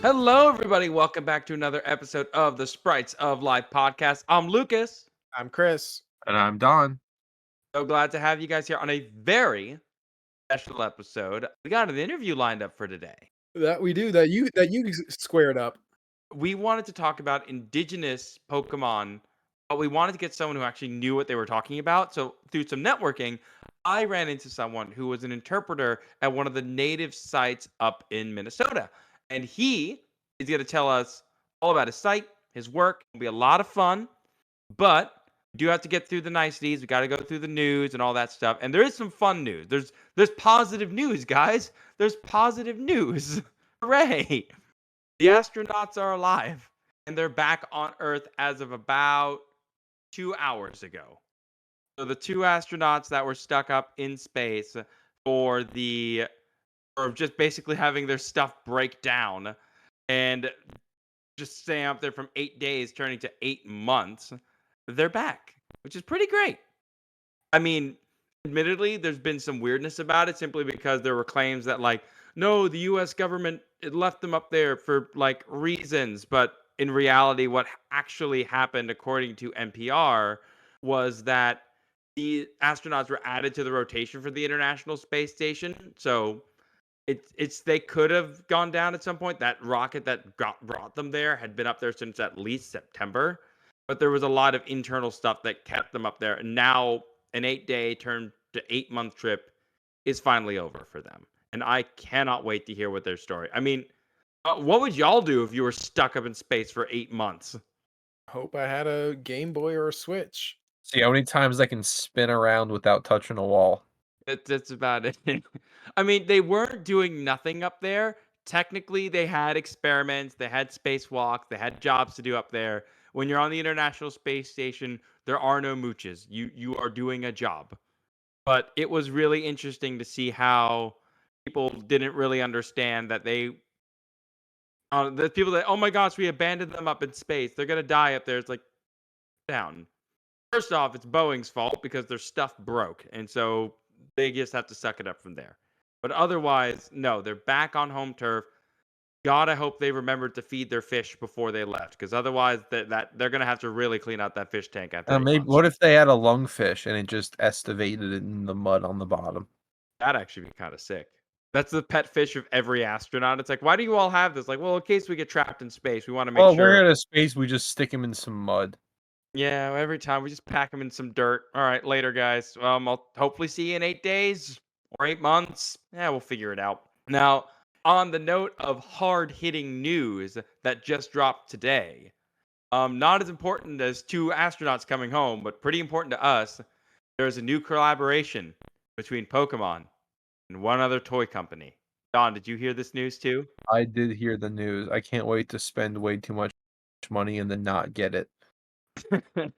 Hello, everybody. Welcome back to another episode of the Sprites of Life podcast. I'm Lucas. I'm Chris. And I'm Don. So glad to have you guys here on a very special episode. We got an interview lined up for today. That we do that you squared up. We wanted to talk about indigenous Pokemon, but we wanted to get someone who actually knew what they were talking about. So through some networking, I ran into someone who was an interpreter at one of the native sites up in Minnesota. And he is going to tell us all about his site, his work. It'll be a lot of fun, but we do have to get through the niceties. We got to go through the news and all that stuff. And there is some fun news. There's positive news, guys. There's positive news. Hooray! The astronauts are alive, and they're back on Earth as of about 2 hours ago. So the two astronauts that were stuck up in space for just basically having their stuff break down and just staying up there from 8 days turning to 8 months, they're back, which is pretty great. I mean, admittedly, there's been some weirdness about it simply because there were claims that, like, no, the US government it left them up there for like reasons, but in reality, what actually happened, according to NPR, was that the astronauts were added to the rotation for the International Space Station. So it's they could have gone down at some point. That rocket that brought them there had been up there since at least September, but there was a lot of internal stuff that kept them up there. And now an 8-day turn to 8-month trip is finally over for them. And I cannot wait to hear what their story. I mean, what would y'all do if you were stuck up in space for 8 months? Hope I had a Game Boy or a Switch. See how many times I can spin around without touching a wall. That's about it. I mean, they weren't doing nothing up there. Technically, they had experiments, they had spacewalks, they had jobs to do up there. When you're on the International Space Station, there are no mooches. You are doing a job. But it was really interesting to see how people didn't really understand that the people that, oh my gosh, we abandoned them up in space. They're gonna die up there. It's like, down. First off, it's Boeing's fault because their stuff broke, and so they just have to suck it up from there. But otherwise, no, they're back on home turf. God, I hope they remembered to feed their fish before they left, because otherwise, that they're gonna have to really clean out that fish tank after 8 Maybe months. what if they had a lungfish and it just estivated in the mud on the bottom? That'd actually be kind of sick. That's the pet fish of every astronaut. It's like, why do you all have this? Like, well, in case we get trapped in space, we want to make Well, sure. we're in space, we just stick him in some mud. Yeah, every time we just pack them in some dirt. All right, later, guys. I'll hopefully see you in 8 days or 8 months. Yeah, we'll figure it out. Now, on the note of hard-hitting news that just dropped today, not as important as two astronauts coming home, but pretty important to us. There's a new collaboration between Pokemon and one other toy company. Don, did you hear this news too? I did hear the news. I can't wait to spend way too much money and then not get it. The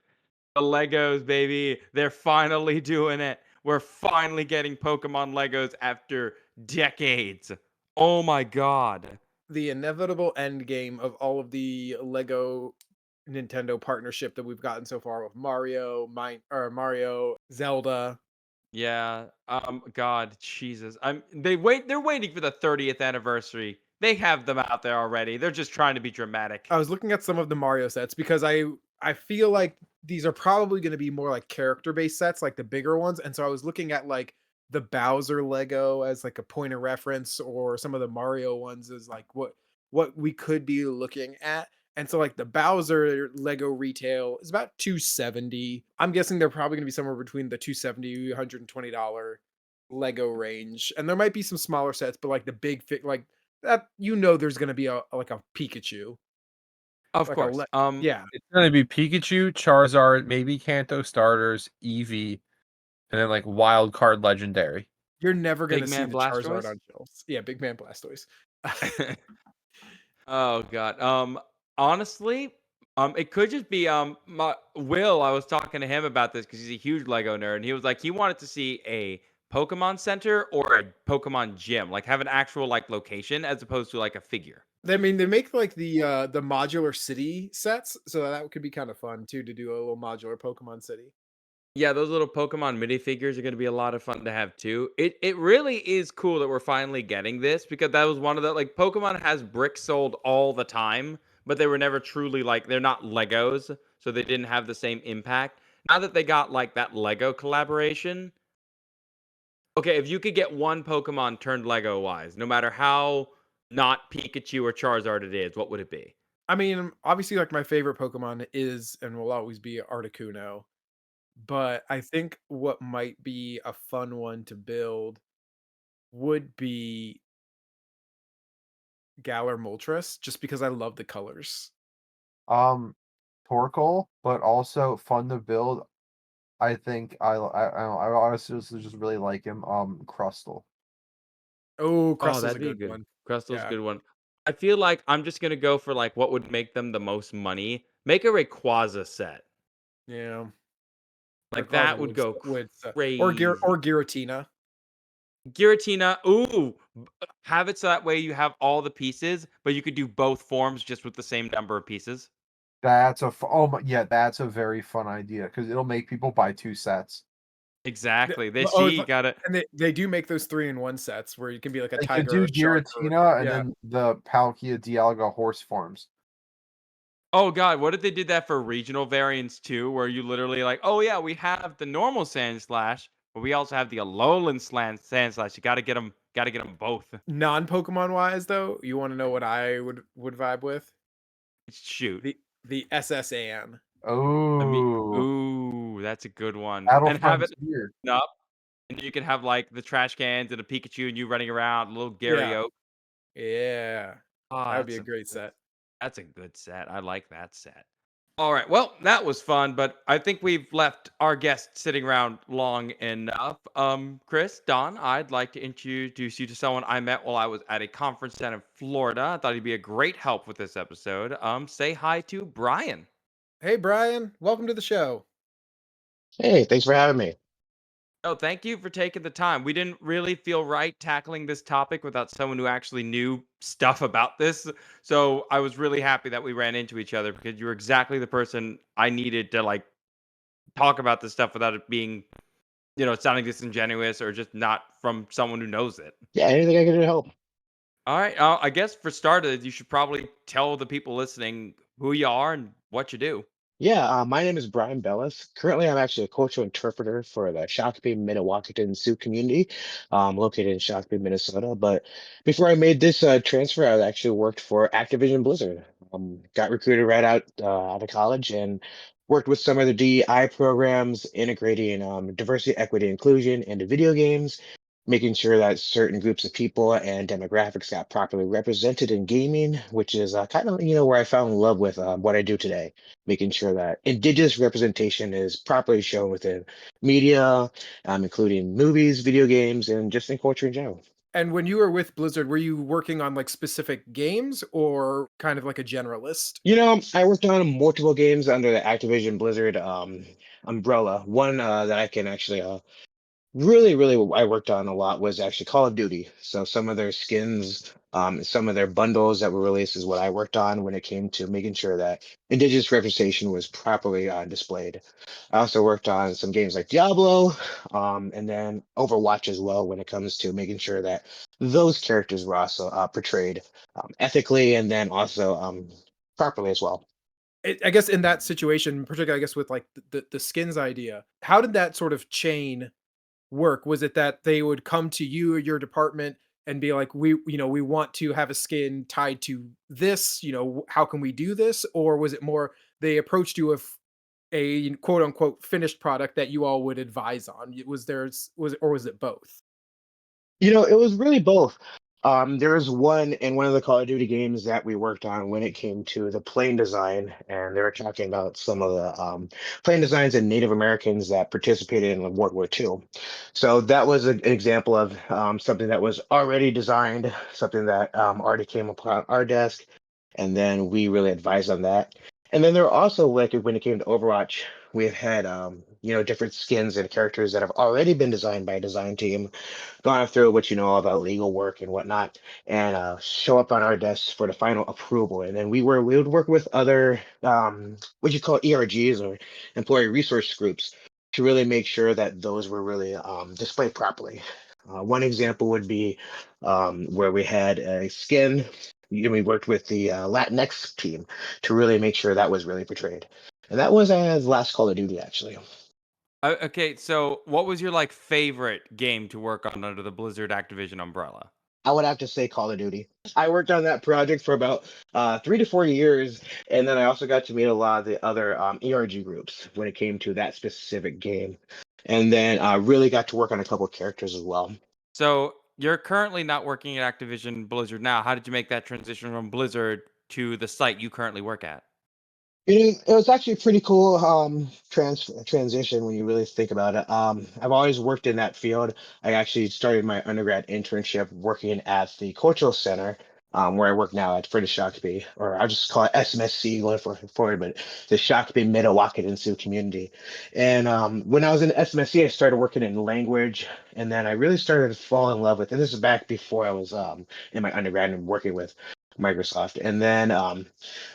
Legos, baby. They're finally doing it. We're finally getting Pokemon Legos after decades. Oh my god. The inevitable end game of all of the Lego Nintendo partnership that we've gotten so far with Mario, Zelda. Yeah. God, Jesus. They're waiting for the 30th anniversary. They have them out there already. They're just trying to be dramatic. I was looking at some of the Mario sets because I feel like these are probably going to be more like character-based sets, like the bigger ones. And so I was looking at like the Bowser Lego as like a point of reference, or some of the Mario ones as like what we could be looking at. And so like the Bowser Lego retail is about $270. I'm guessing they're probably going to be somewhere between the $270 $120 Lego range. And there might be some smaller sets, but like the big fit like that, there's going to be a like a Pikachu. Of Like course. yeah. It's gonna be Pikachu, Charizard, maybe Kanto starters, Eevee, and then like wild card legendary. You're never gonna Big see Man the Charizard Blastoise? on shelves. Yeah, Big Man Blastoise. Oh god. Honestly, it could just be Will. I was talking to him about this because he's a huge Lego nerd, and he was like he wanted to see a Pokemon Center or a Pokemon gym, like have an actual like location as opposed to like a figure. I mean, they make like the modular city sets, so that could be kind of fun too to do a little modular Pokemon city. Yeah, those little Pokemon minifigures are gonna be a lot of fun to have too. It really is cool that we're finally getting this because that was one of the like Pokemon has bricks sold all the time, but they were never truly like they're not Legos, so they didn't have the same impact. Now that they got like that Lego collaboration, okay, if you could get one Pokemon turned Lego wise, no matter how not Pikachu or Charizard it is, what would it be? I mean, obviously, like my favorite Pokemon is and will always be Articuno, but I think what might be a fun one to build would be Galar Moltres, just because I love the colors. Um, Torkoal, but also fun to build. I think I honestly just really like him. Crustle. Oh, Oh, Crystal's a that'd be good good. one. Crystal's a Yeah, good one. I feel like I'm just gonna go for like what would make them the most money. Make a Rayquaza set. yeah. Like Rayquaza that would go would crazy. or Giratina. Giratina, have it so that way you have all the pieces, but you could do both forms just with the same number of pieces. Oh my, yeah, that's a very fun idea because it'll make people buy two sets. The Exactly. They oh, see it's you like got it. and they do make those 3-in-1 sets where you can be like a They could tiger or do a shark or Giratina and yeah. then the Palkia Dialga horse forms. Oh god, what if they did that for regional variants too, where you literally like, oh yeah, we have the normal Sand Slash, but we also have the Alolan Sand Slash. You gotta get them both. Non-Pokemon wise though, you wanna know what I would vibe with? Shoot. The SSAN. I mean, Oh, that's a good one. Battle And have it Frontier. up, and you can have like the trash cans and a Pikachu and you running around, a little Gary Yeah, Oak. yeah. Oh, That would be a great that's set. that's a good set. I like that set. All right. Well, that was fun, but I think we've left our guests sitting around long enough. Chris, Don, I'd like to introduce you to someone I met while I was at a conference down in Florida. I thought he'd be a great help with this episode. Say hi to Brian. Hey, Brian, welcome to the show. Hey, thanks for having me. Oh, thank you for taking the time. We didn't really feel right tackling this topic without someone who actually knew stuff about this. So I was really happy that we ran into each other because you were exactly the person I needed to like talk about this stuff without it being, sounding disingenuous or just not from someone who knows it. Yeah, anything I can do to help. All right. I guess for starters, you should probably tell the people listening who you are and what you do. Yeah, my name is Brian Bellis. Currently, I'm actually a cultural interpreter for the Shakopee Mdewakanton Sioux community, located in Shakopee, Minnesota. But before I made this transfer, I actually worked for Activision Blizzard. Got recruited right out of college and worked with some of the DEI programs, integrating diversity, equity, inclusion into video games, making sure that certain groups of people and demographics got properly represented in gaming, which is kind of where I fell in love with what I do today, making sure that indigenous representation is properly shown within media, including movies, video games, and just in culture in general. And when you were with Blizzard, were you working on like specific games or kind of like a generalist? I worked on multiple games under the Activision Blizzard umbrella. One that I can actually really I worked on a lot was actually Call of Duty. So some of their skins, some of their bundles that were released is what I worked on when it came to making sure that indigenous representation was properly displayed. I also worked on some games like Diablo, and then Overwatch as well when it comes to making sure that those characters were also portrayed ethically and then also properly as well. I guess in that situation, particularly I guess with like the skins idea, how did that sort of chain work? Was it that they would come to you or your department and be like, we want to have a skin tied to this, how can we do this? Or was it more they approached you with a quote unquote finished product that you all would advise on? Was it both? It was really both. There was one in one of the Call of Duty games that we worked on when it came to the plane design, and they were talking about some of the plane designs and Native Americans that participated in World War II. So that was an example of something that was already designed, something that already came upon our desk, and then we really advised on that. And then there are also like when it came to Overwatch, we've had different skins and characters that have already been designed by a design team gone through what you know about legal work and whatnot, and show up on our desks for the final approval. And then we would work with other what you call ERGs or employee resource groups to really make sure that those were really displayed properly. One example would be where we had a skin. We worked with the Latinx team to really make sure that was really portrayed, and that was as last Call of Duty actually. Okay, so what was your like favorite game to work on under the Blizzard Activision umbrella? I would have to say Call of Duty. I worked on that project for about 3 to 4 years, and then I also got to meet a lot of the other ERG groups when it came to that specific game, and then really got to work on a couple of characters as well. So you're currently not working at Activision Blizzard now. How did you make that transition from Blizzard to the site you currently work at? It was actually a pretty cool transition when you really think about it. I've always worked in that field. I actually started my undergrad internship working at the cultural center, where I work now at British Shakopee, or I'll just call it SMSC going forward, but the Shakopee Mdewakanton Sioux community. And when I was in SMSC, I started working in language, and then I really started to fall in love with. And this is back before I was in my undergrad and working with Microsoft. And then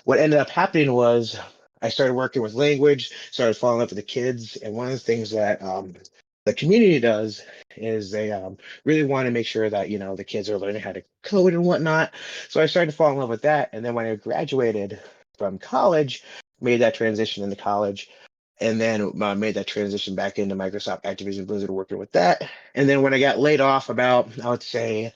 what ended up happening was I started working with language, started falling in love with the kids, and one of the things that the community does is they really want to make sure that the kids are learning how to code and whatnot. So I started to fall in love with that, and then when I graduated from college, made that transition into college, and then made that transition back into Microsoft Activision Blizzard, working with that. And then when I got laid off, about I would say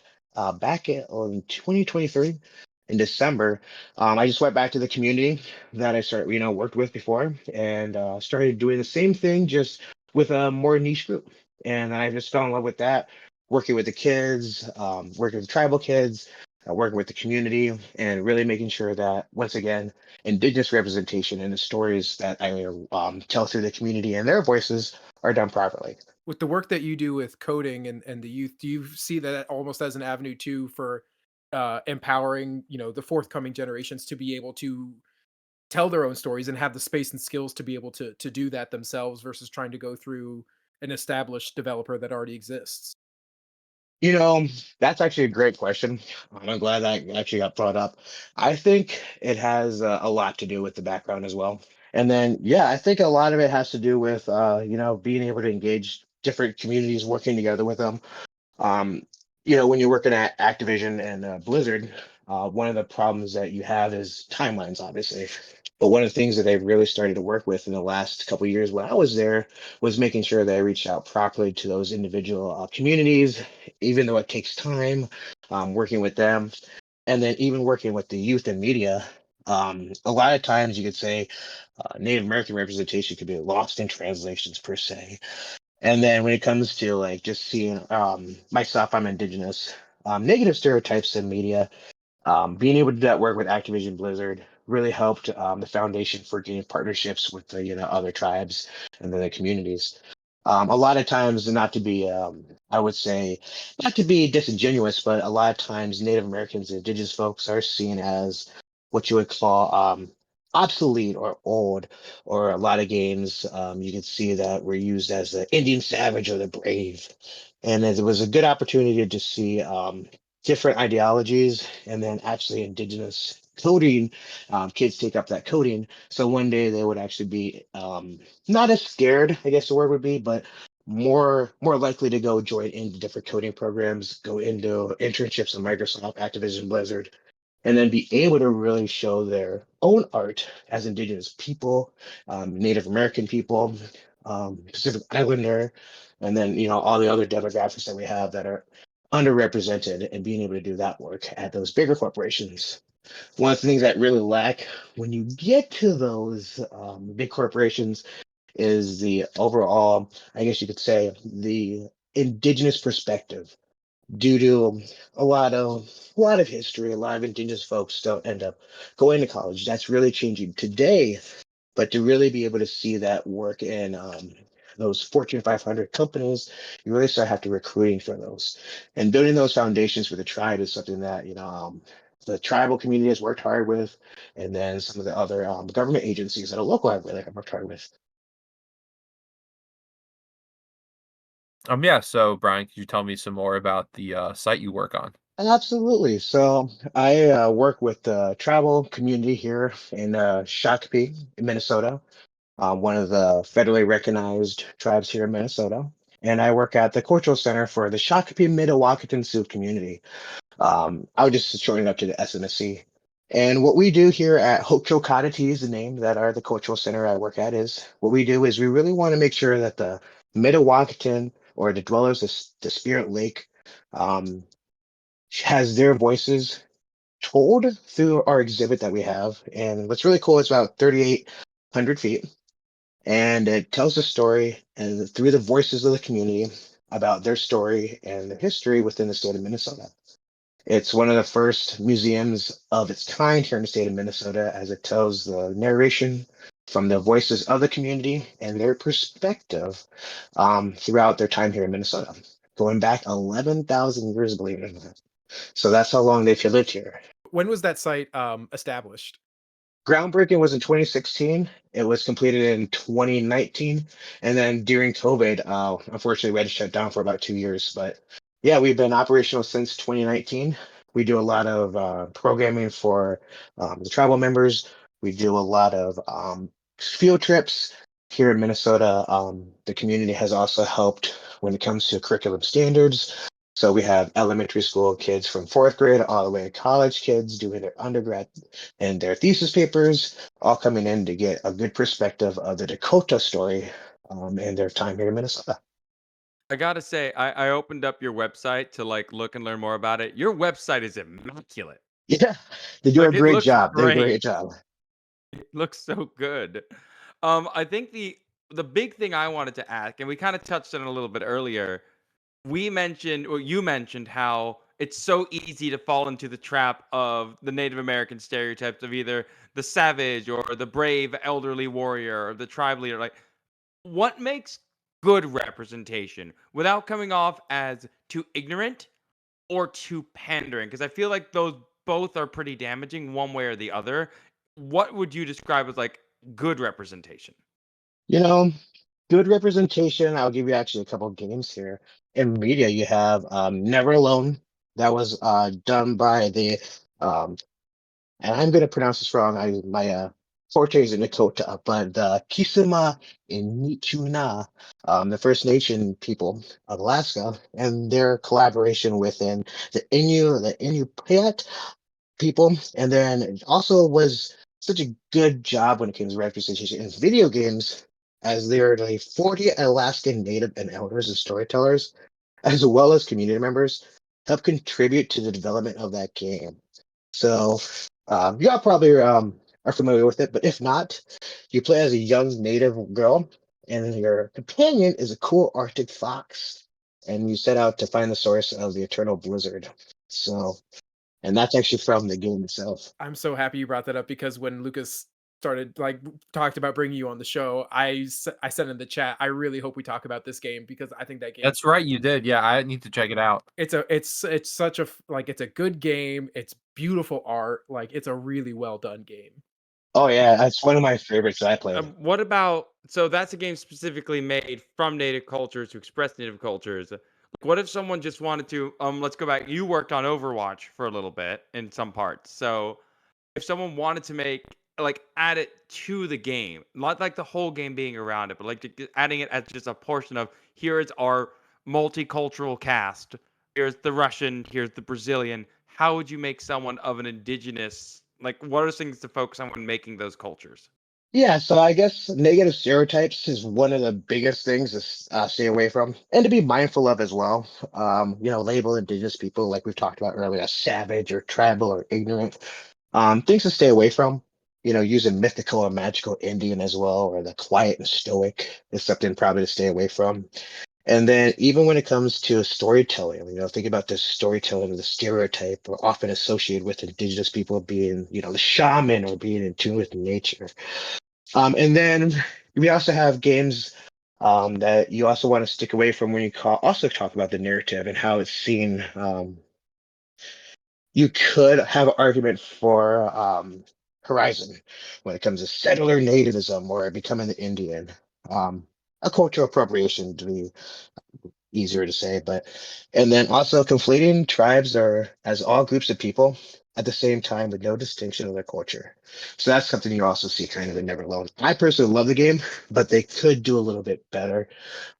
back in 2023 in December, I just went back to the community that I started, worked with before, and started doing the same thing, just with a more niche group. And I just fell in love with that, working with the kids, working with tribal kids, working with the community, and really making sure that, once again, indigenous representation and the stories that I tell through the community and their voices are done properly. With the work that you do with coding and the youth, do you see that almost as an avenue too for empowering, the forthcoming generations to be able to tell their own stories and have the space and skills to be able to do that themselves versus trying to go through an established developer that already exists? That's actually a great question. I'm glad that actually got brought up. I think it has a lot to do with the background as well. And then, yeah, I think a lot of it has to do with, being able to engage different communities, working together with them. Um, when you're working at Activision and Blizzard, one of the problems that you have is timelines, obviously. But one of the things that they've really started to work with in the last couple of years when I was there was making sure that I reached out properly to those individual communities, even though it takes time, working with them. And then even working with the youth and media. A lot of times you could say Native American representation could be lost in translations per se. And then when it comes to like just seeing myself, I'm indigenous, negative stereotypes in media, being able to do that work with Activision Blizzard really helped the foundation for getting partnerships with the other tribes and the communities. A lot of times, not to be, I would say, not to be disingenuous, but a lot of times Native Americans and indigenous folks are seen as what you would call obsolete or old, or a lot of games you can see that were used as the Indian savage or the brave. And it was a good opportunity to just see different ideologies and then actually indigenous coding, kids take up that coding. So one day they would actually be not as scared, I guess the word would be, but more likely to go join into different coding programs, go into internships in Microsoft, Activision Blizzard, and then be able to really show their own art as indigenous people, Native American people, Pacific Islander, and then all the other demographics that we have that are underrepresented, and being able to do that work at those bigger corporations. One of the things that really lack when you get to those big corporations is the overall, I guess you could say, the indigenous perspective. Due to a lot of history, a lot of indigenous folks don't end up going to college. That's really changing today, but to really be able to see that work in those Fortune 500 companies, you really start have to recruiting for those, and building those foundations for the tribe is something that the tribal community has worked hard with, and then some of the other government agencies at a local have really worked hard with. Yeah. So, Brian, could you tell me some more about the site you work on? Absolutely. So I work with the tribal community here in Shakopee, Minnesota. one of the federally recognized tribes here in Minnesota. And I work at the Cultural Center for the Shakopee Mdewakanton Sioux community. I would just shorten it up to the SMSC. And what we do here at Hochokadati is the name that the cultural center I work at is. What we do is we really want to make sure that the Mdewakanton, or the dwellers of the Spirit Lake, um, has their voices told through our exhibit that we have. And what's really cool is about 3,800 feet, and it tells a story and through the voices of the community about their story and their history within the state of Minnesota. It's one of the first museums of its kind here in the state of Minnesota, as it tells the narration from the voices of the community and their perspective throughout their time here in Minnesota, going back 11,000 years, believe it or not. So that's how long they've lived here. When was that site established? Groundbreaking was in 2016. It was completed in 2019, and then during COVID, unfortunately, we had to shut down for about 2 years. But yeah, we've been operational since 2019. We do a lot of programming for the tribal members. We do a lot of field trips here in Minnesota. The community has also helped when it comes to curriculum standards. So we have elementary school kids from fourth grade all the way to college kids doing their undergrad and their thesis papers, all coming in to get a good perspective of the Dakota story and their time here in Minnesota. I gotta say, I opened up your website to like look and learn more about it. Your website is immaculate. Yeah, they do a Like it great looks job. They do a great. great job. It looks so good. I think the big thing I wanted to ask, and we kind of touched on it a little bit earlier. We mentioned, or you mentioned, how it's so easy to fall into the trap of the Native American stereotypes of either the savage or the brave elderly warrior or the tribe leader. Like, what makes good representation without coming off as too ignorant or too pandering? Because I feel like those both are pretty damaging one way or the other. What would you describe as like good representation? You know, good representation. I'll give you actually a couple of games here. In media, you have Never Alone. That was done by the and I'm going to pronounce this wrong. My forte is in Dakota, but the Kisima Inituna, the First Nation people of Alaska, and their collaboration within the Inupiat people, and then it also was such a good job when it came to representation in video games, as there are like 40 Alaskan Native and elders and storytellers, as well as community members, help contribute to the development of that game. So y'all probably are familiar with it, but if not, you play as a young native girl, and your companion is a cool Arctic fox, and you set out to find the source of the eternal blizzard. So, and that's actually from the game itself. I'm so happy you brought that up, because when Lucas started talked about bringing you on the show, I said in the chat, I really hope we talk about this game, because I think that game, That's right, you did. Yeah, I need to check it out. it's such a it's a good game. It's beautiful art. Like, it's a really well done game. Oh yeah, that's one of my favorites that I played. What about, so that's a game specifically made from native cultures to express native cultures. What if someone just wanted to, let's go back. You worked on Overwatch for a little bit in some parts. So if someone wanted to make, like, add it to the game, not like the whole game being around it, but like adding it as just a portion of, here is our multicultural cast. Here's the Russian, here's the Brazilian. How would you make someone of an indigenous, like, what are things to focus on when making those cultures? Yeah, so I guess negative stereotypes is one of the biggest things to stay away from and to be mindful of as well. Label indigenous people, like we've talked about earlier, as savage or tribal or ignorant. Things to stay away from. Using mythical or magical Indian as well, or the quiet and stoic is something probably to stay away from. And then even when it comes to storytelling, think about the storytelling, the stereotype are often associated with indigenous people being, the shaman or being in tune with nature. And then we also have games that you also want to stick away from when you also talk about the narrative and how it's seen. You could have an argument for Horizon when it comes to settler nativism or becoming the Indian. A cultural appropriation, to be easier to say, and then also conflating tribes or as all groups of people at the same time with no distinction of their culture. So that's something you also see kind of in Neveralone. I personally love the game, but they could do a little bit better.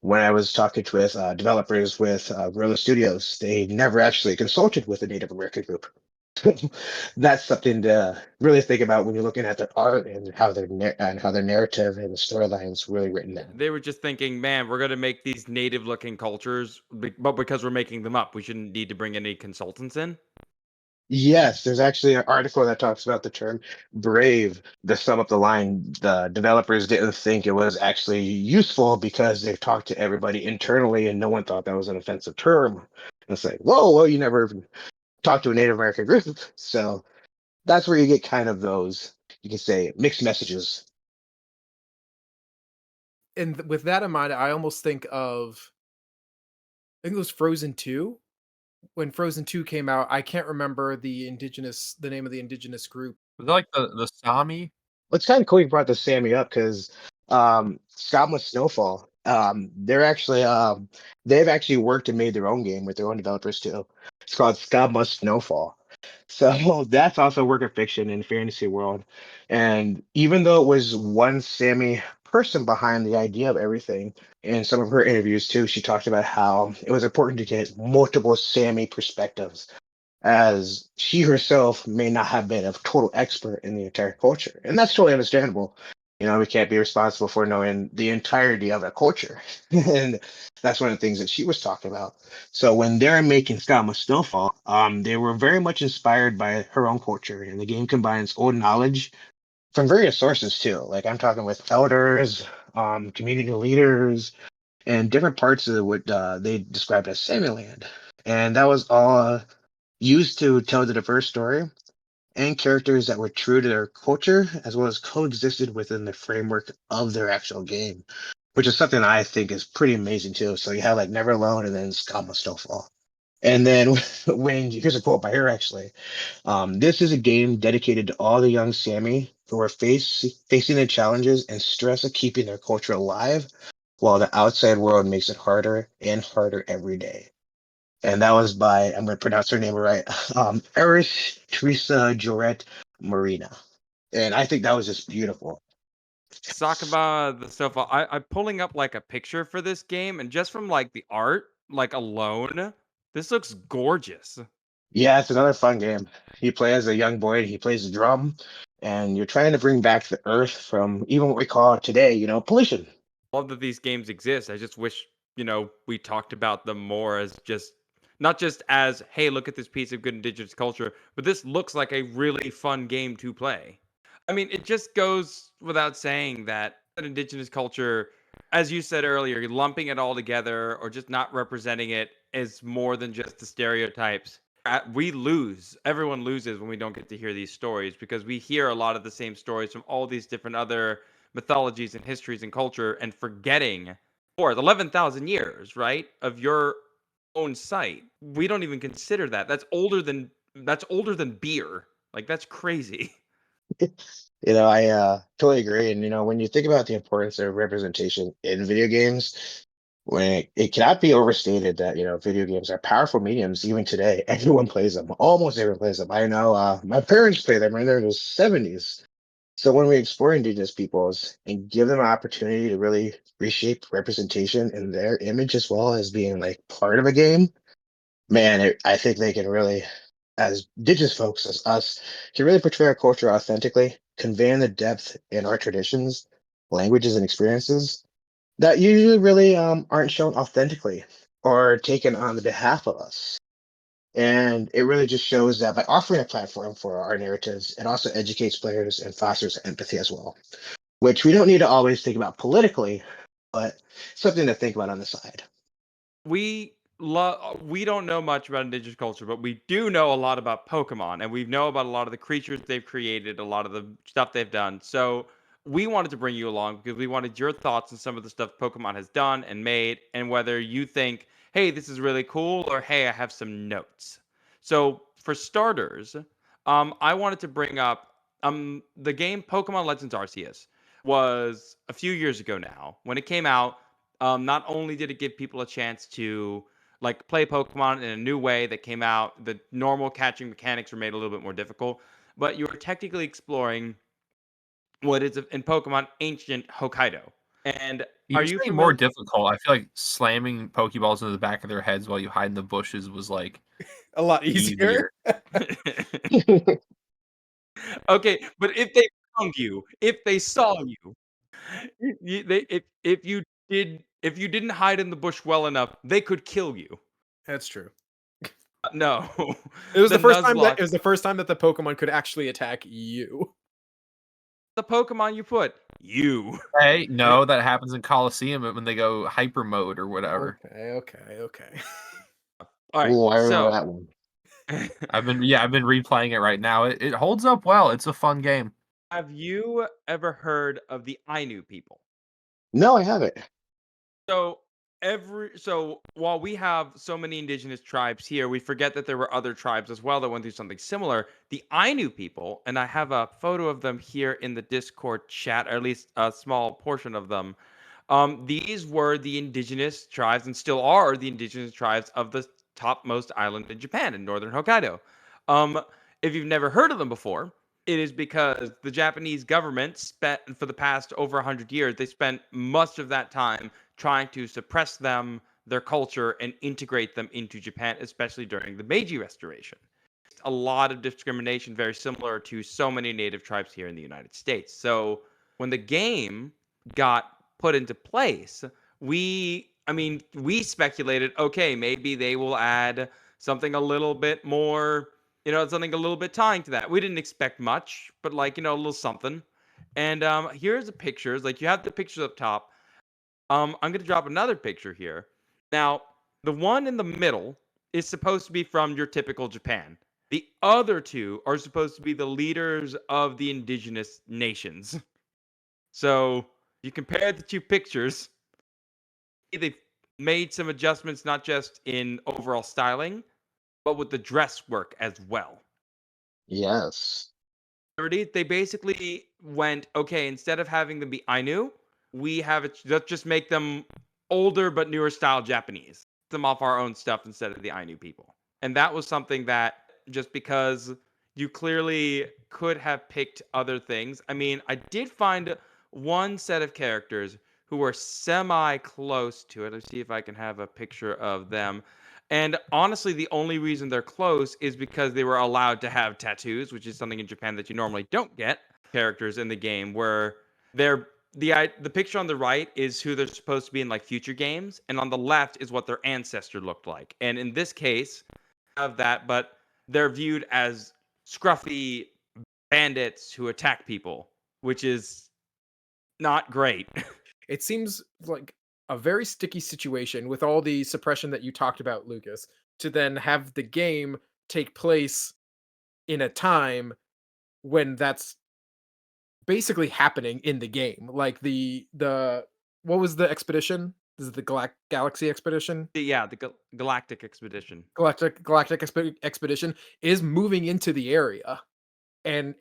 When I was talking with developers with Guerrilla Studios, they never actually consulted with a Native American group. That's something to really think about when you're looking at their art and how their narrative and the storylines really written down. They were just thinking, man, we're going to make these native looking cultures, but because we're making them up, we shouldn't need to bring any consultants in. Yes, there's actually an article that talks about the term brave. To sum up the line, the developers didn't think it was actually useful because they talked to everybody internally and no one thought that was an offensive term. And it's like, whoa, well, you never even talked to a Native American group. So that's where you get kind of those, you can say, mixed messages. And with that in mind, I almost think of, I think it was Frozen 2. When Frozen 2 came out, I can't remember the name of the indigenous group. Was that like the Sami? Well, it's kind of cool you brought the Sammy up because Scott Snowfall, they've actually worked and made their own game with their own developers too. It's called Scott Snowfall. So that's also a work of fiction in fantasy world. And even though it was one Sammy person behind the idea of everything, in some of her interviews too, she talked about how it was important to get multiple Sammy perspectives, as she herself may not have been a total expert in the entire culture. And that's totally understandable. You know, we can't be responsible for knowing the entirety of a culture. And that's one of the things that she was talking about. So when they're making Scott Snowfall, they were very much inspired by her own culture. And the game combines old knowledge from various sources too. Like I'm talking with elders, community leaders, and different parts of what they described as Sammyland. And that was all used to tell the diverse story and characters that were true to their culture as well as coexisted within the framework of their actual game, which is something I think is pretty amazing too. So you have like Never Alone and then Scott Snowfall. And then here's a quote by her actually. This is a game dedicated to all the young Sammy who are facing the challenges and stress of keeping their culture alive while the outside world makes it harder and harder every day. And that was by, I'm going to pronounce her name right, Eris Teresa Joret Marina. And I think that was just beautiful. Sakaba, the stuff. I'm pulling up like a picture for this game, and just from like the art, like alone, this looks gorgeous. Yeah, it's another fun game. You play as a young boy, he plays the drum, and you're trying to bring back the earth from even what we call today, pollution. Love that these games exist. I just wish, we talked about them more as just not just as, hey, look at this piece of good indigenous culture, but this looks like a really fun game to play. I mean, it just goes without saying that an indigenous culture, as you said earlier, lumping it all together or just not representing it is more than just the stereotypes. We lose. Everyone loses when we don't get to hear these stories because we hear a lot of the same stories from all these different other mythologies and histories and culture and forgetting for 11,000 years, right, of your own site. We don't even consider that. That's older than beer. Like that's crazy. I totally agree. And when you think about the importance of representation in video games, when it cannot be overstated that video games are powerful mediums even today. Everyone plays them. Almost everyone plays them. I know my parents play them in their 70s. So when we explore indigenous peoples and give them an opportunity to really reshape representation in their image as well as being like part of a game, man, I think they can really, as indigenous folks, as us, can really portray our culture authentically, conveying the depth in our traditions, languages, and experiences that usually really aren't shown authentically or taken on the behalf of us. And it really just shows that by offering a platform for our narratives, it also educates players and fosters empathy as well, which we don't need to always think about politically, but something to think about on the side. We don't know much about indigenous culture, but we do know a lot about Pokemon, and we know about a lot of the creatures they've created, a lot of the stuff they've done. So we wanted to bring you along because we wanted your thoughts on some of the stuff Pokemon has done and made, and whether you think, hey, this is really cool, or hey, I have some notes. So for starters, I wanted to bring up the game Pokemon Legends Arceus was a few years ago now. When it came out, not only did it give people a chance to like play Pokemon in a new way that came out. The normal catching mechanics were made a little bit more difficult, but you were technically exploring what is in Pokemon ancient Hokkaido. And You're are you saying more familiar? difficult. I feel like slamming Pokeballs into the back of their heads while you hide in the bushes was like A lot easier. easier. Okay, but if they found you, if they saw you, if you didn't hide in the bush well enough, they could kill you. That's true. No, It was the the first time that Nuzlocke, the Pokemon could actually attack you. the Pokemon you put you. Hey, no, that happens in Coliseum when they go hyper mode or whatever. Okay. All right, Oh, I remember so that one. I've been replaying it right now. It holds up well. It's a fun game. have you ever heard of the Ainu people? No, I haven't. So while we have so many indigenous tribes here, we forget that there were other tribes as well that went through something similar. The Ainu people, and I have a photo of them here in the Discord chat, or at least a small portion of them. These were the indigenous tribes, and still are the indigenous tribes of the topmost island in Japan, in northern Hokkaido. Um, if you've never heard of them before, it is because the Japanese government spent, for the past over 100 years, they spent much of that time trying to suppress them, their culture, and integrate them into Japan, especially during the Meiji Restoration. A lot of discrimination, very similar to so many native tribes here in the United States. So when the game got put into place, we speculated, okay, maybe they will add something a little bit more, something a little bit tying to that. We didn't expect much, but like, a little something. And here's the pictures. Like you have the pictures up top. I'm gonna drop another picture here. Now, the one in the middle is supposed to be from your typical Japan. The other two are supposed to be the leaders of the indigenous nations. So you compare the two pictures, they've made some adjustments not just in overall styling, but with the dress work as well. Yes. They basically went, okay, instead of having them be Ainu, we have it, let's just make them older but newer style Japanese. Them off our own stuff instead of the Ainu people. And that was something that, just because you clearly could have picked other things. I mean, I did find one set of characters who were semi close to it. Let's see if I can have a picture of them. And honestly, the only reason they're close is because they were allowed to have tattoos, which is something in Japan that you normally don't get. Characters in the game where they're the picture on the right is who they're supposed to be in like future games, and on the left is what their ancestor looked like. And in this case, of that, but they're viewed as scruffy bandits who attack people, which is not great. It seems like a very sticky situation with all the suppression that you talked about, Lucas, to then have the game take place in a time when that's basically happening in the game. Like the what was the expedition? This is the Galaxy Expedition. Yeah, the Galactic Expedition. Galactic Expedition is moving into the area, and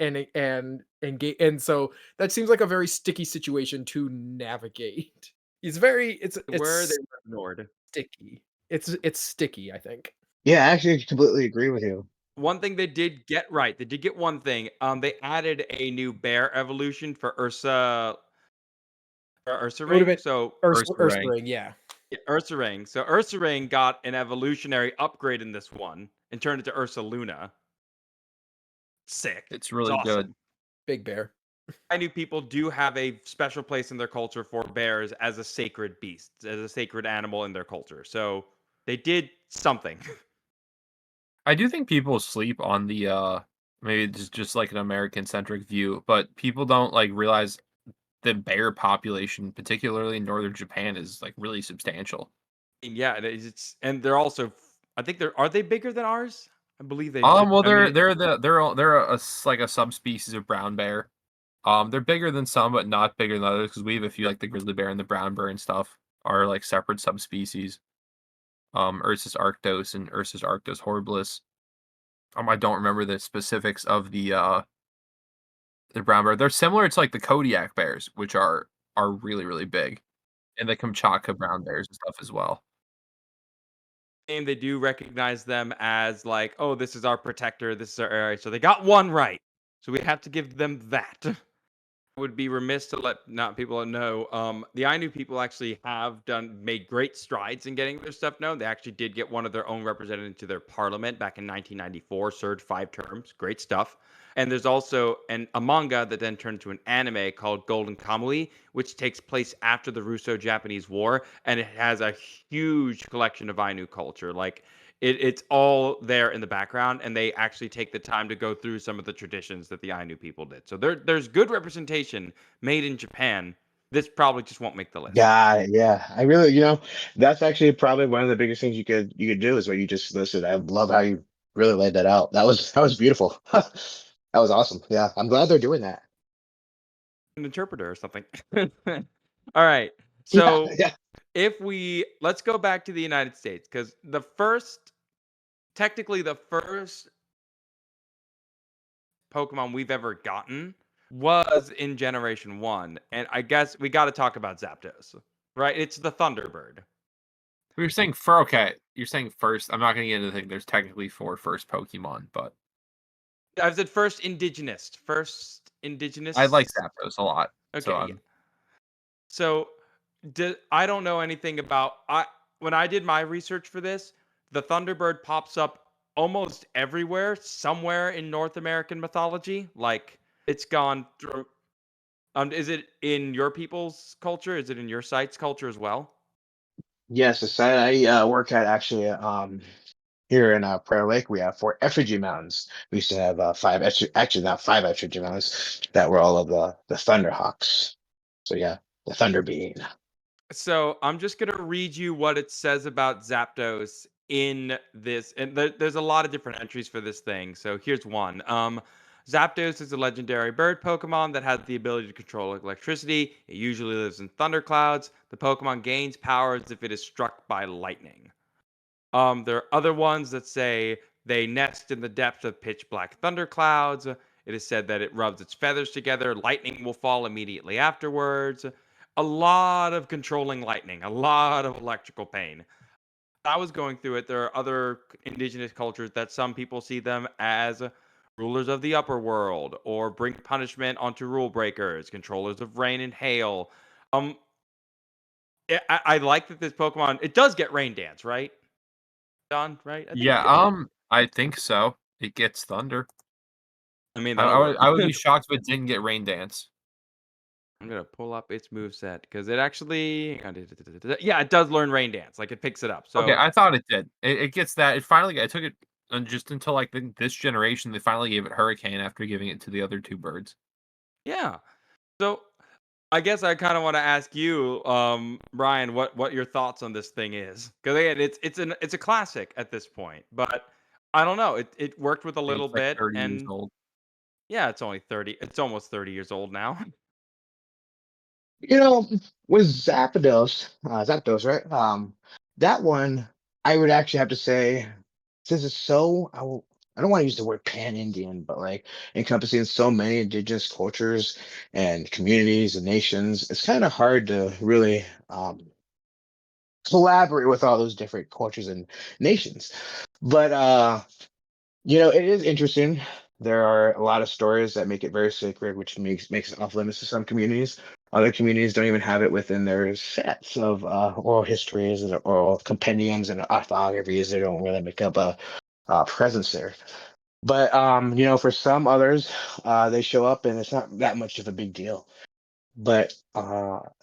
so that seems like a very sticky situation to navigate. It's Where they were ignored. sticky. It's sticky, I think. Yeah, I actually completely agree with you. One thing they did get right, they did get one thing. They added a new bear evolution for Ursa It would have Ring. been So Ursa Ring, yeah. Ursa Ring. So Ursa Ring got an evolutionary upgrade in this one and turned it to Ursa Luna. Sick. It's really awesome. good. Big bear. Ainu people do have a special place in their culture for bears as a sacred beast, as a sacred animal in their culture. So they did something. I do think people sleep on the maybe just like an American centric view, but people don't like realize the bear population, particularly in northern Japan, is like really substantial. Yeah, and they're also, I think are they bigger than ours? I believe they. Well, I mean, they're like a subspecies of brown bear. They're bigger than some, but not bigger than others because we have a few like the grizzly bear and the brown bear and stuff are like separate subspecies. Ursus arctos and Ursus arctos horribilis. I don't remember the specifics of the brown bear. They're similar to like the Kodiak bears, which are really really big, and the Kamchatka brown bears and stuff as well. And they do recognize them as like, oh, this is our protector, this is our area. So they got one right. So we have to give them that. Would be remiss to let not people know. The Ainu people actually have made great strides in getting their stuff known. They actually did get one of their own represented into their parliament back in 1994, served 5 terms. Great stuff. And there's also a manga that then turned to an anime called Golden Kamui, which takes place after the Russo-Japanese War, and it has a huge collection of Ainu culture. Like it's all there in the background, and they actually take the time to go through some of the traditions that the Ainu people did. So there's good representation made in Japan. This probably just won't make the list. Yeah. I really, that's actually probably one of the biggest things you could do is what you just listed. I love how you really laid that out. That was beautiful. That was awesome. Yeah, I'm glad they're doing that. An interpreter or something. All right. Yeah, So yeah. let's go back to the United States, because technically the first Pokemon we've ever gotten was in Generation 1. And I guess we got to talk about Zapdos, right? It's the Thunderbird. We were saying you're saying first. I'm not going to get into the thing. There's technically 4 first Pokemon, but I said first indigenous. First indigenous. I like Zapdos a lot. Okay. So Yeah. So I don't know anything about when I did my research for this, the Thunderbird pops up almost everywhere, somewhere in North American mythology. Like it's gone through. Is it in your people's culture? Is it in your site's culture as well? Yes, the site I work at actually, here in Prayer Lake, we have 4 effigy mountains. We used to have 5 actually not 5 effigy mountains that were all of the Thunderhawks. So yeah, the Thunder Bean. So I'm just gonna read you what it says about Zapdos in this, and there's a lot of different entries for this thing. So here's one. Zapdos is a legendary bird Pokemon that has the ability to control electricity. It usually lives in thunderclouds. The Pokemon gains powers if it is struck by lightning. There are other ones that say they nest in the depths of pitch black thunderclouds. It is said that it rubs its feathers together. Lightning will fall immediately afterwards. A lot of controlling lightning, a lot of electrical pain. I was going through it. There are other indigenous cultures that some people see them as rulers of the upper world or bring punishment onto rule breakers, controllers of rain and hail. Um, I like that this Pokemon, it does get Rain Dance, right? Don, right? I think it yeah, gets. I think so. It gets Thunder. I mean, I, that'll I work. would I would be shocked if it didn't get Rain Dance. I'm gonna pull up its moveset because it actually, yeah, it does learn Rain Dance. Like it picks it up. Okay, So I thought it did. It gets that. It took it just until like this generation. They finally gave it Hurricane after giving it to the other 2 birds. yeah. So I guess I kind of want to ask you, Brian, what your thoughts on this thing is? Because again, it's a classic at this point, but I don't know. It worked with a I think little it's like bit, 30 years and old. yeah, it's only 30. It's almost 30 years old now. You know, with Zapdos, right? That one, I would actually have to say, since it's so, I don't want to use the word pan-Indian, but like encompassing so many indigenous cultures and communities and nations, it's kind of hard to really collaborate with all those different cultures and nations. But it is interesting. There are a lot of stories that make it very sacred, which makes it off limits to some communities. Other communities don't even have it within their sets of oral histories and oral compendiums and orthographies. They don't really make up a presence there. But for some others, they show up and it's not that much of a big deal. But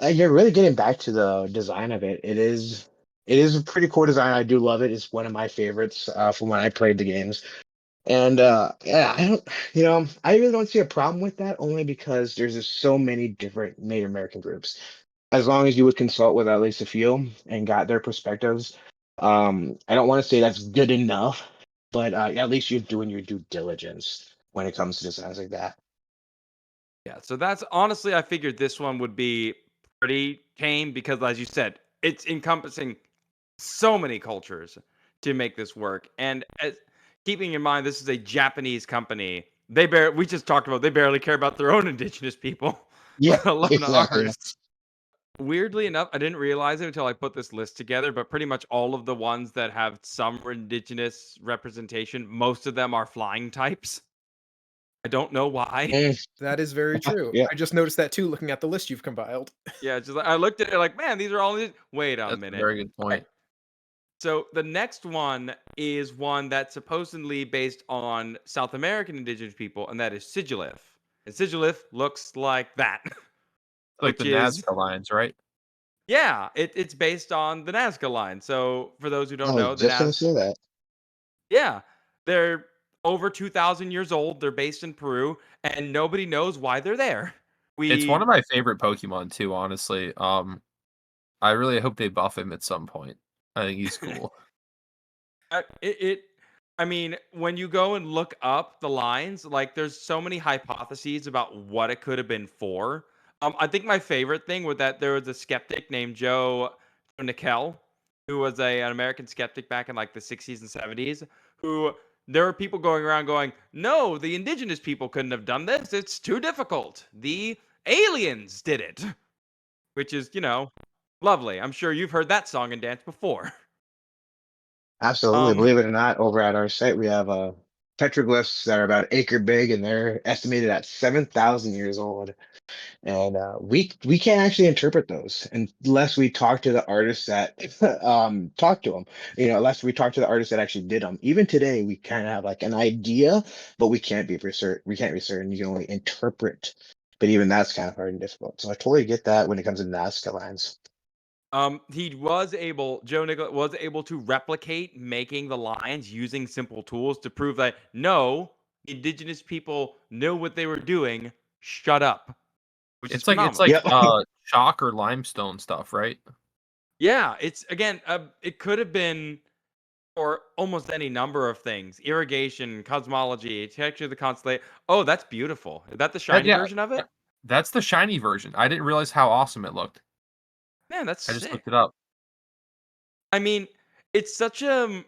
you're really getting back to the design of it. It is a pretty cool design. I do love it. It's one of my favorites from when I played the games. And yeah, I really don't see a problem with that only because there's just so many different Native American groups. As long as you would consult with at least a few and got their perspectives, I don't want to say that's good enough, but at least you're doing your due diligence when it comes to designs like that. Yeah, so that's honestly, I figured this one would be pretty tame because, as you said, it's encompassing so many cultures to make this work. And keeping in mind, this is a Japanese company. We just talked about they barely care about their own indigenous people, Yeah, let alone exactly. ours. Weirdly enough, I didn't realize it until I put this list together, but pretty much all of the ones that have some indigenous representation, most of them are flying types. I don't know why. Mm, That is very true. yeah. I just noticed that too, looking at the list you've compiled. Yeah, just I looked at it like, man, these are all. Wait a That's a minute. very good point. So the next one is one that's supposedly based on South American indigenous people, and that is Sigilyph. And Sigilyph looks like that, Like the which is Nazca lines, right? yeah, it's based on the Nazca line. So for those who I don't was know, the just gonna Naz say that. yeah, they're over 2,000 years old. They're based in Peru, and nobody knows why they're there. It's one of We my favorite Pokemon too, honestly. I really hope they buff him at some point. I think he's cool. it I mean, when you go and look up the lines, like there's so many hypotheses about what it could have been for. I think my favorite thing was that there was a skeptic named Joe Nickel, who was an American skeptic back in like the 60s and 70s, who there were people going around going, no, the indigenous people couldn't have done this. It's too difficult. The aliens did it, which is, lovely. I'm sure you've heard that song and dance before. Absolutely. Um, Believe it or not, over at our site, we have petroglyphs that are about acre big, and they're estimated at 7,000 years old. And we can't actually interpret those unless we talk to the artists that talk to them. Unless we talk to the artists that actually did them. Even today, we kind of have like an idea, but we can't be for certain. We can't be certain. You can only interpret, but even that's kind of hard and difficult. So I totally get that when it comes to Nazca lines. Joe Nicola was able to replicate making the lines using simple tools to prove that no, indigenous people know what they were doing. Shut up, which is It's phenomenal. like Yep. chalk or limestone stuff, right? Yeah, it's again, it could have been for almost any number of things: irrigation, cosmology, texture of the constellation. Oh, that's beautiful. Is that the That, shiny yeah, version of uh, it? that's the shiny version. I didn't realize how awesome it looked. Man, that's I just sick. looked it up. I mean, it's such a.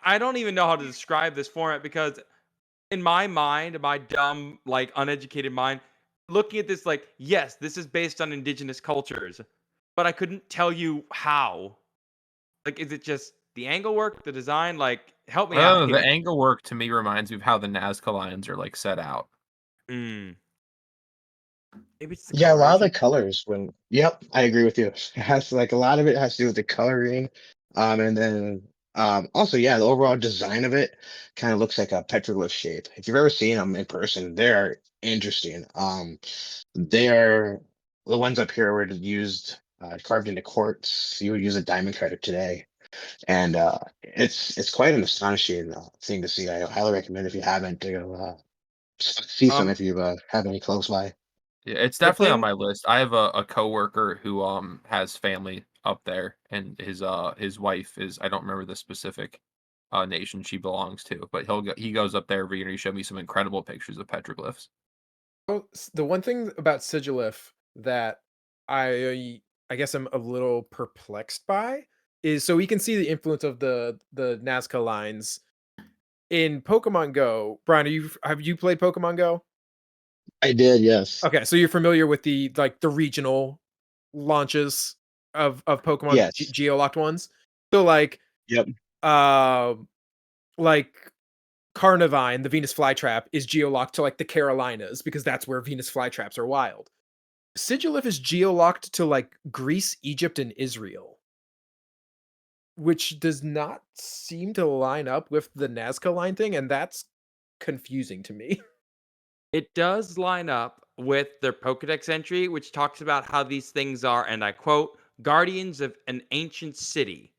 I don't even know how to describe this format because in my mind, my dumb, like uneducated mind, looking at this, like, yes, this is based on indigenous cultures, but I couldn't tell you how. Like, is it just the angle work, the design? Like, help me out The here. angle work to me reminds me of how the Nazca lines are like set out. Mm, maybe it's the Yeah, a lot of the coloration. colors yep, I agree with you. It has like a lot of it has to do with the coloring. And then also yeah, the overall design of it kind of looks like a petroglyph shape. If you've ever seen them in person, they're interesting. They're the ones up here were used carved into quartz. You would use a diamond cutter today. And it's quite an astonishing thing to see. I highly recommend if you haven't to go see some Um, if you have any close by. Yeah, it's the definitely on thing, my list. I have a coworker who has family up there, and his wife is, I don't remember the specific nation she belongs to, but he goes up there every year and he showed me some incredible pictures of petroglyphs. The one thing about Sigilyph that I guess I'm a little perplexed by is so we can see the influence of the Nazca lines in Pokemon Go. Brian, have you played Pokemon Go? I did, yes. Okay, so you're familiar with the regional launches of Pokemon Yes. geolocked ones. So Yep. um like Carnivine, the Venus flytrap, is geolocked to like the Carolinas because that's where Venus flytraps are wild. Sigilyph is geolocked to like Greece, Egypt, and Israel, which does not seem to line up with the Nazca line thing, and that's confusing to me. it does line up with their Pokedex entry, which talks about how these things are, and I quote, guardians of an ancient city.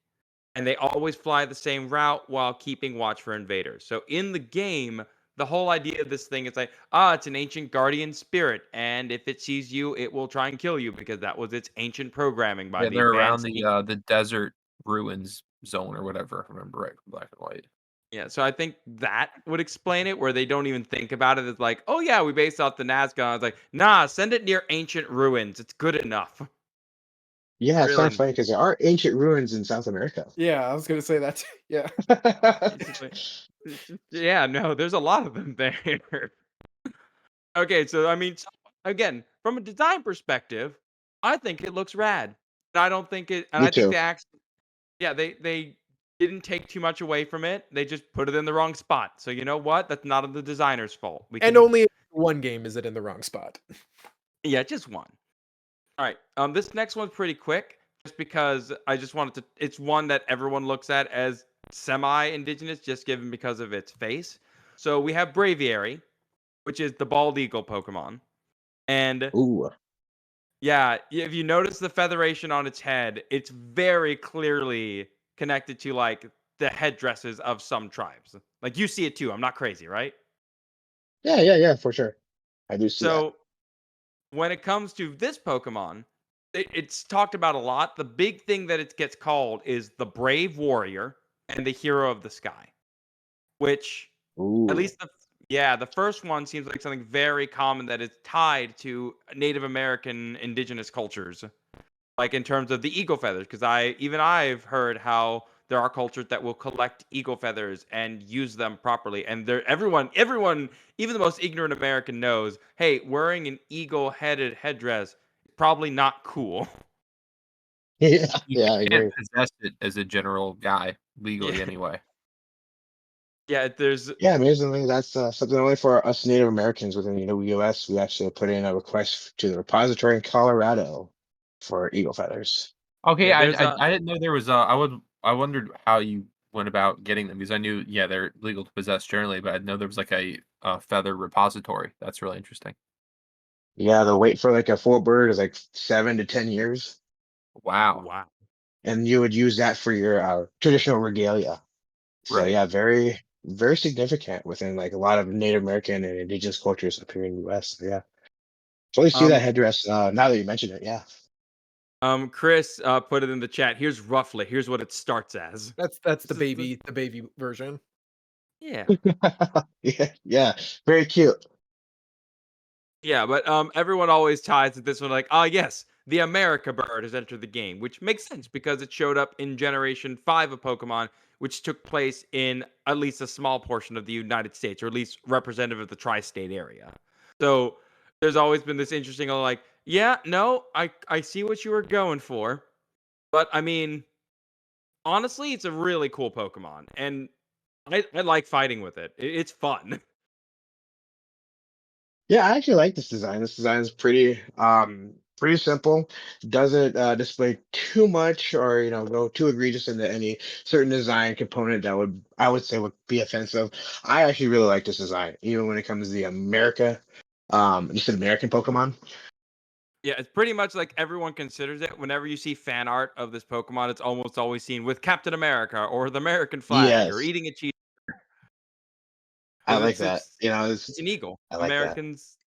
And they always fly the same route while keeping watch for invaders. So in the game, the whole idea of this thing is like, it's an ancient guardian spirit, and if it sees you, it will try and kill you because that was its ancient programming by Yeah, the they're around advanced. the desert ruins zone or whatever, if I remember right from Black and White. Yeah, so I think that would explain it, where they don't even think about it as like, oh yeah, we based off the Nazca. I was like, nah, send it near ancient ruins. It's good enough. Yeah, it's kind of Really, funny because there are ancient ruins in South America. Yeah, I was gonna say that. Yeah. it's just like, yeah, no, there's a lot of them there. Okay, so I mean, again, from a design perspective, I think it looks rad. And I don't think it, and Me I think too. they actually, yeah, they didn't take too much away from it. They just put it in the wrong spot. So you know what? That's not the designer's fault. We And can, only in one game is it in the wrong spot. yeah, just one. All right. This next one's pretty quick, just because I just wanted to. It's one that everyone looks at as semi-indigenous, just given because of its face. So we have Braviary, which is the bald eagle Pokemon, and Ooh. yeah, if you notice the featheration on its head, it's very clearly connected to like the headdresses of some tribes. Like you see it too. I'm not crazy, right? Yeah, yeah, yeah, for sure. I do see that. So when it comes to this Pokemon, it's talked about a lot. The big thing that it gets called is the brave warrior and the hero of the sky, which at Ooh. least the first one seems like something very common that is tied to Native American indigenous cultures, like in terms of the eagle feathers, because I've heard how there are cultures that will collect eagle feathers and use them properly, and everyone, even the most ignorant American knows, hey, wearing an eagle headed headdress is probably not cool. Yeah, You yeah, I can't agree. possess it as a general guy legally Yeah, anyway. yeah, there's Yeah, amazingly, that's something only for us Native Americans within the US. We actually put in a request to the repository in Colorado for eagle feathers. Okay, yeah I, there's I a I didn't know there was I wondered how you went about getting them because I knew they're legal to possess generally, but I didn't know there was like a feather repository. That's really interesting. Yeah, the wait for like a full bird is like 7 to 10 years, Wow. wow. and you would use that for your traditional regalia. So Right. yeah, very, very significant within like a lot of Native American and indigenous cultures up here in the US. So, yeah, totally see that Um, headdress now that you mention it. Yeah. Chris put it in the chat. Here's what it starts as. That's This is the the baby version. yeah. Yeah, yeah, very cute. Yeah, but everyone always ties to this one like, ah, yes, the America bird has entered the game, which makes sense because it showed up in Generation 5 of Pokemon, which took place in at least a small portion of the United States, or at least representative of the tri-state area. So there's always been this interesting, like, yeah, no, I see what you were going for, but I mean, honestly, it's a really cool Pokemon, and I like fighting with it. It's fun. Yeah, I actually like this design. This design is pretty simple. Doesn't display too much or go too egregious into any certain design component that I would say would be offensive. I actually really like this design, even when it comes to the just an American Pokemon. Yeah, it's pretty much like everyone considers it. Whenever you see fan art of this Pokemon, it's almost always seen with Captain America or the American flag or Yes, eating a cheese I because like it's that. it's it's an eagle. I like that.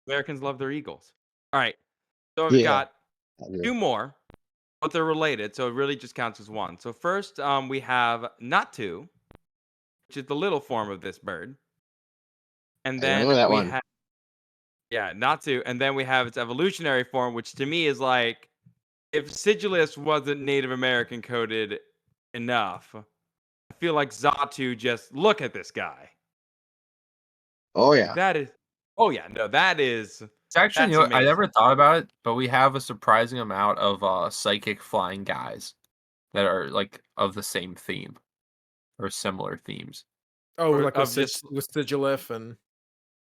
Americans love their eagles. All right, so I've Yeah, got I agree. two more, but they're related, so it really just counts as one. So first, we have Natu, which is the little form of this bird, and I remember then that we one. have Natu, and then we have its evolutionary form, which to me is like if Sigilyph wasn't Native American coded enough, I feel like Xatu just look at this guy. Oh Like yeah. that is oh yeah, no, It's actually, that's I never amazing. thought about it, but we have a surprising amount of psychic flying guys that are like of the same theme or similar themes. Oh, Or like of just with Sigilyph and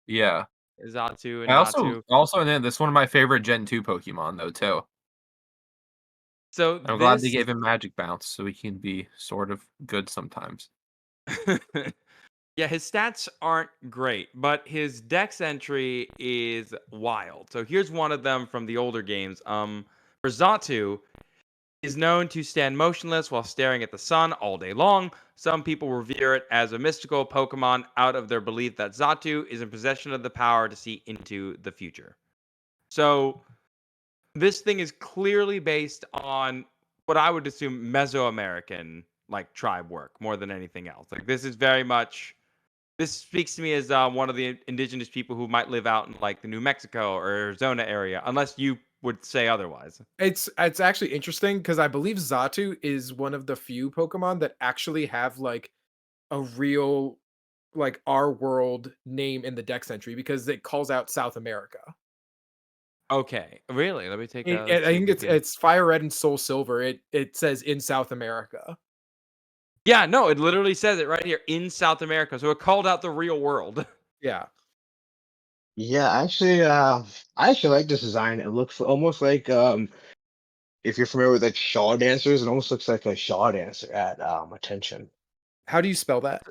Yeah. Xatu I and also Natu. also and then this is one of my favorite Gen 2 Pokemon though too. So I'm glad they this gave him Magic Bounce so he can be sort of good sometimes. yeah, his stats aren't great, but his dex entry is wild. So here's one of them from the older games. For Xatu, is known to stand motionless while staring at the sun all day long. Some people revere it as a mystical Pokemon out of their belief that Xatu is in possession of the power to see into the future. So, this thing is clearly based on what I would assume Mesoamerican like tribe work more than anything else. Like this is very much this speaks to me as one of the indigenous people who might live out in like the New Mexico or Arizona area, unless you would say otherwise. it's actually interesting because I believe Xatu is one of the few Pokemon that actually have like a real like our world name in the Dex entry because it calls out South America. Okay, really? Let me take a. I Let's see if think we can. it's Fire Red and Soul Silver. It says in South America. Yeah, no, it literally says it right here in South America. So it called out the real world. Yeah. Yeah, I actually like this design. It looks almost like if you're familiar with like Shaw dancers, it almost looks like a Shaw dancer at attention. How do you spell that?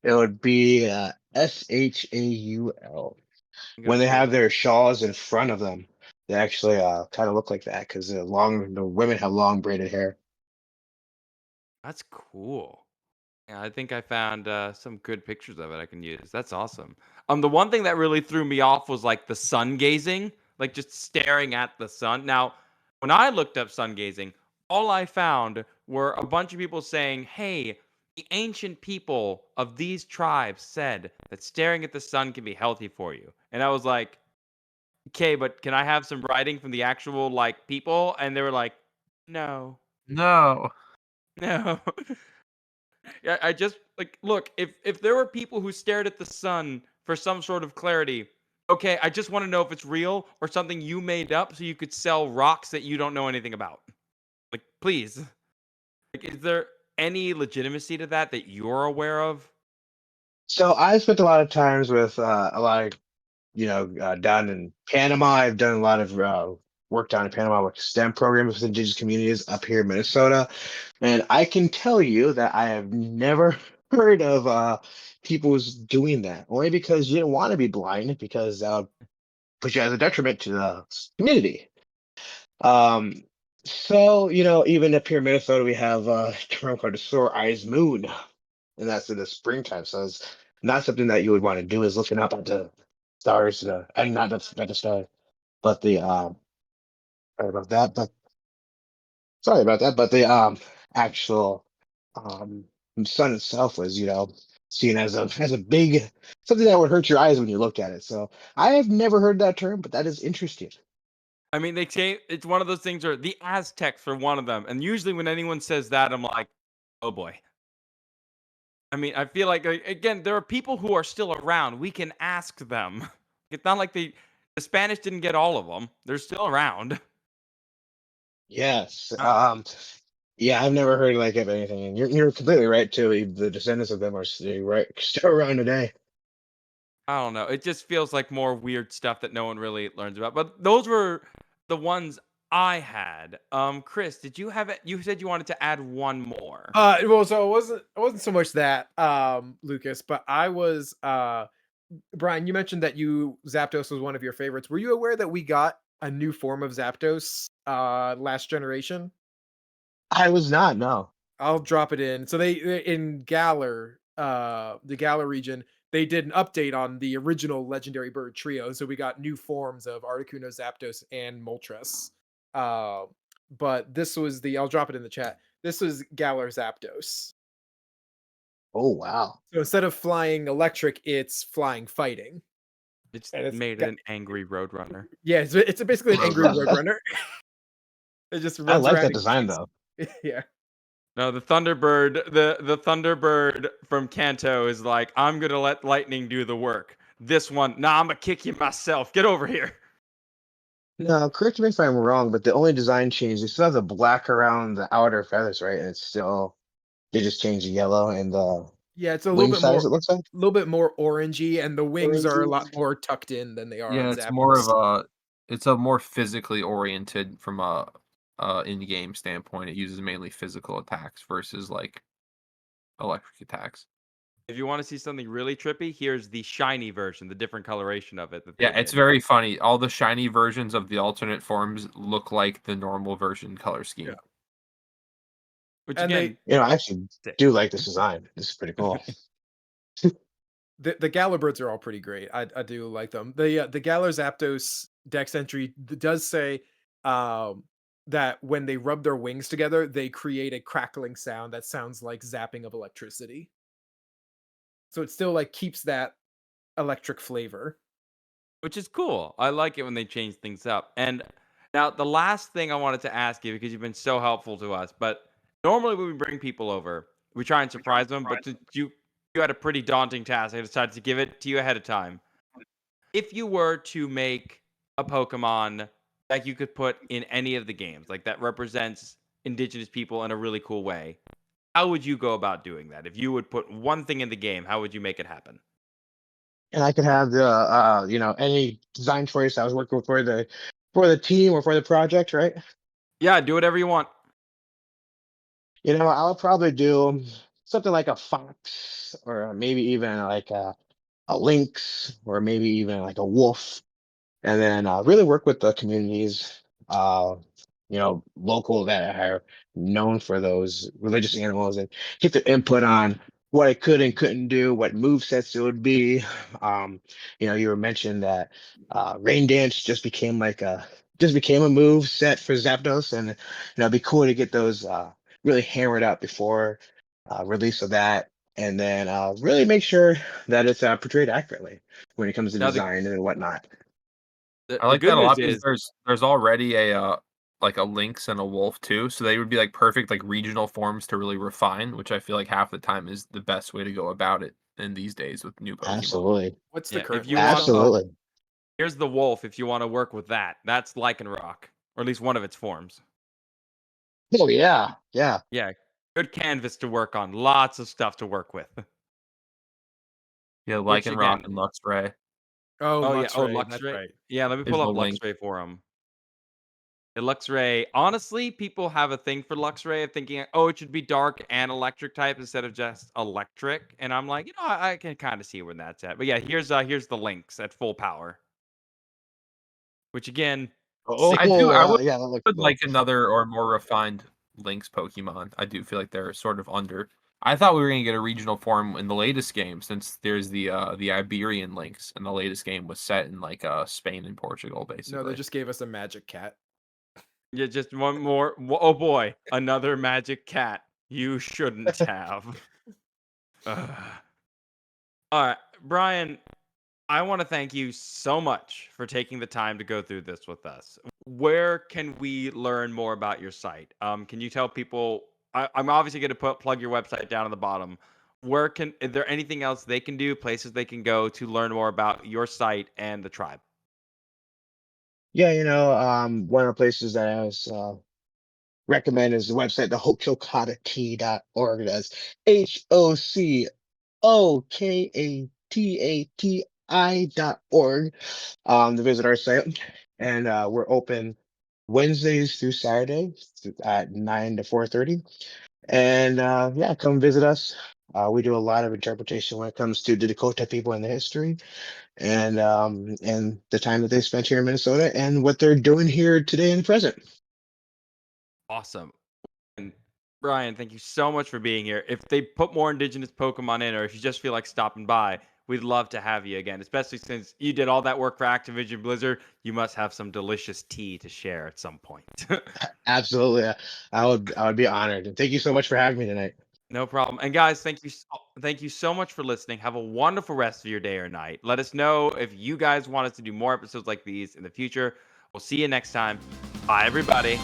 It would be Shaul. I'm gonna When they pull have it up. their shawls in front of them, they actually kind of look like that because the women have long braided hair. That's cool. Yeah, I think I found some good pictures of it I can use. That's awesome. The one thing that really threw me off was like the sun gazing, like just staring at the sun. Now, when I looked up sun gazing, all I found were a bunch of people saying, "Hey, the ancient people of these tribes said that staring at the sun can be healthy for you." And I was like, "Okay, but can I have some writing from the actual like people?" And they were like, "No, No. no." Yeah, I just like look, if there were people who stared at the sun for some sort of clarity, okay, I just want to know if it's real or something you made up so you could sell rocks that you don't know anything about. Like, please. Like, is there any legitimacy to that you're aware of? So I spent a lot of times with a lot of down in Panama. I've done a lot of work down in Panama with STEM programs with indigenous communities up here in Minnesota. And I can tell you that I have never heard of people's doing that, only because you didn't want to be blind because that would put you as a detriment to the community. Um, so, even up here in Minnesota, we have a term called the sore eyes moon, and that's in the springtime. So it's not something that you would want to do is looking up at the stars, and not the star, but the sorry about that, but sorry about that, but the actual um sun itself was, seen as a big something that would hurt your eyes when you looked at it. So I have never heard that term, but that is interesting. I mean, they say it's one of those things where the Aztecs are one of them. And usually when anyone says that, I'm like, oh boy. I mean, I feel like again, there are people who are still around. We can ask them. It's not like the Spanish didn't get all of them. They're still around. Yes. Uh, Yeah, I've never heard like of anything, and you're completely right too. The descendants of them are still around today. I don't know. It just feels like more weird stuff that no one really learns about. But those were the ones I had. Chris, did you have it? You said you wanted to add one more. Well, so it wasn't so much that, Lucas, but I was Brian, you mentioned that Zapdos was one of your favorites. Were you aware that we got a new form of Zapdos last generation? I was not, no. I'll drop it in. So in Galar, the Galar region, they did an update on the original legendary bird trio. So we got new forms of Articuno, Zapdos, and Moltres. Uh, but this was I'll drop it in the chat. This was Galar Zapdos. Oh wow. So instead of flying electric, it's flying fighting. It's And made an angry roadrunner. yeah, it's basically an angry roadrunner. It just I runs like around that and design kicks. though. Yeah. No, the Thunderbird, the Thunderbird from Kanto is like, I'm gonna let lightning do the work. This one, nah, I'm gonna kick you myself. Get over here. No, correct me if I'm wrong, but the only design change, they still have the black around the outer feathers, right? And it's still they just changed the yellow and the Yeah, it's a wing size, it looks like. little bit more orangey, and the wings are a Orangey. lot more tucked in than they are on Yeah, it's more of Zapdos. it's a more physically oriented from a in-game standpoint. It uses mainly physical attacks versus like electric attacks. If you want to see something really trippy, here's the shiny version, the different coloration of it that they Yeah, it's did. very funny. All the shiny versions of the alternate forms look like the normal version color scheme. Yeah. Which And again, I actually sick. do like this design. This is pretty cool. the Galar birds are all pretty great. I do like them. The Galar Zapdos Dex entry does say that when they rub their wings together, they create a crackling sound that sounds like zapping of electricity. So it still like keeps that electric flavor. Which is cool. I like it when they change things up. And now the last thing I wanted to ask you, because you've been so helpful to us, but normally when we bring people over, we try and surprise them, but you had a pretty daunting task. I decided to give it to you ahead of time. If you were to make a Pokemon that you could put in any of the games, like that represents indigenous people in a really cool way, how would you go about doing that? If you would put one thing in the game, how would you make it happen? And I could have the any design choice I was working with for the team or for the project, right? Yeah, do whatever you want. I'll probably do something like a fox, or maybe even like a lynx, or maybe even like a wolf, and then really work with the communities, uh, local, that are known for those religious animals, and get their input on what it could and couldn't do, what move sets it would be. You were mentioned that rain dance just became a move set for Zapdos, and it'd be cool to get those really hammered out before release of that, and then really make sure that it's portrayed accurately when it comes to Now design and whatnot. I the like good that a news lot because is there's already a like a lynx and a wolf too, so they would be like perfect like regional forms to really refine, which I feel like half the time is the best way to go about it in these days with new Pokemon. Absolutely, What's the yeah, if current you list want on? absolutely. here's the wolf if you want to work with that. That's Lycanroc, or at least one of its forms. Oh yeah, yeah. Yeah, good canvas to work on. Lots of stuff to work with. Yeah, Which Lycanroc again, and Luxray Oh, oh yeah, oh Luxray, that's Luxray. right. Yeah, let me is pull the up link. Luxray for him. The Luxray. Honestly, people have a thing for Luxray of thinking, oh, it should be dark and electric type instead of just electric. And I'm like, I can kind of see where that's at. But yeah, here's the links at full power. Which again, Oh, I do. I would yeah, that looks cool. like another or more refined Lynx Pokemon. I do feel like they're sort of under. I thought we were gonna get a regional form in the latest game, since there's the Iberian Lynx, and the latest game was set in like Spain and Portugal, No, they basically. just gave us a magic cat. yeah, just one more. Oh boy, another magic cat. You shouldn't have. Ugh. All right, Brian, I want to thank you so much for taking the time to go through this with us. Where can we learn more about your site? Can you tell people? I'm obviously going to plug your website down on the bottom. Is there anything else they can do? Places they can go to learn more about your site and the tribe? Yeah, one of the places that I was recommend is the website, the hokokatati.org. That's HOCOKATATI.org. To visit our site, and we're open Wednesdays through Saturday at 9 to 4:30. And yeah, come visit us. We do a lot of interpretation when it comes to the Dakota people and the history, and the time that they spent here in Minnesota, and what they're doing here today in the present. Awesome. And Brian, thank you so much for being here. If they put more indigenous Pokemon in, or if you just feel like stopping by, we'd love to have you again, especially since you did all that work for Activision Blizzard. You must have some delicious tea to share at some point. Absolutely, I would be honored. And thank you so much for having me tonight. No problem. And guys, thank you so much for listening. Have a wonderful rest of your day or night. Let us know if you guys want us to do more episodes like these in the future. We'll see you next time. Bye, everybody.